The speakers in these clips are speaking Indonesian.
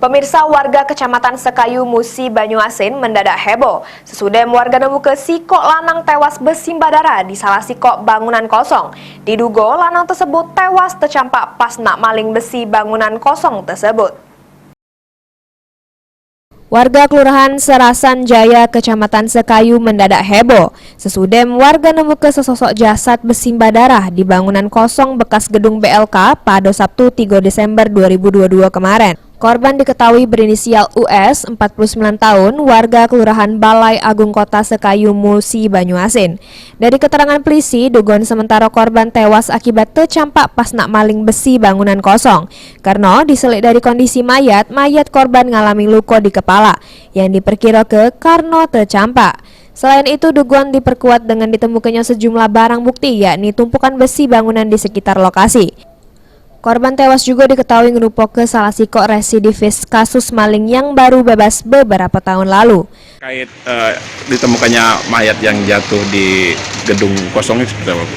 Pemirsa, warga Kecamatan Sekayu, Musi, Banyuasin mendadak heboh sesudah warga nemu ke sikok lanang tewas bersimbah darah di salah sikok bangunan kosong. Diduga lanang tersebut tewas tercampak pas nak maling besi bangunan kosong tersebut. Warga Kelurahan Serasan Jaya, Kecamatan Sekayu mendadak heboh sesudah warga nemu ke sesosok jasad bersimbah darah di bangunan kosong bekas gedung BLK pada Sabtu 3 Desember 2022 kemarin. Korban diketahui berinisial US, 49 tahun, warga Kelurahan Balai Agung Kota Sekayu, Musi, Banyuasin. Dari keterangan polisi, dugaan sementara korban tewas akibat tercampak pas nak maling besi bangunan kosong. Karena diselik dari kondisi mayat korban ngalami luka di kepala yang diperkira karena tercampak. Selain itu, dugaan diperkuat dengan ditemukannya sejumlah barang bukti, yakni tumpukan besi bangunan di sekitar lokasi. Korban tewas juga diketahui ngerupok ke salah sikok residivis kasus maling yang baru bebas beberapa tahun lalu. Terkait ditemukannya mayat yang jatuh di gedung kosong ini seperti apa, Bu?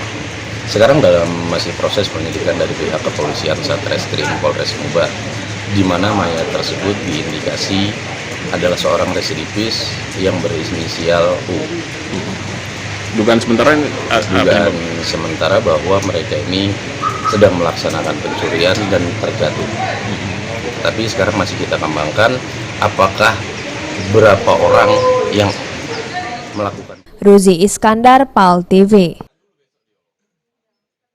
Sekarang dalam masih proses penyidikan dari pihak kepolisian Satreskrim Polres Muba, di mana mayat tersebut diindikasi adalah seorang residivis yang berinisial U. Dugaan sementara bahwa mereka ini sedang melaksanakan pencurian dan terjatuh. Tapi sekarang masih kita kembangkan apakah berapa orang yang melakukan. Ruzi Iskandar, PAL TV.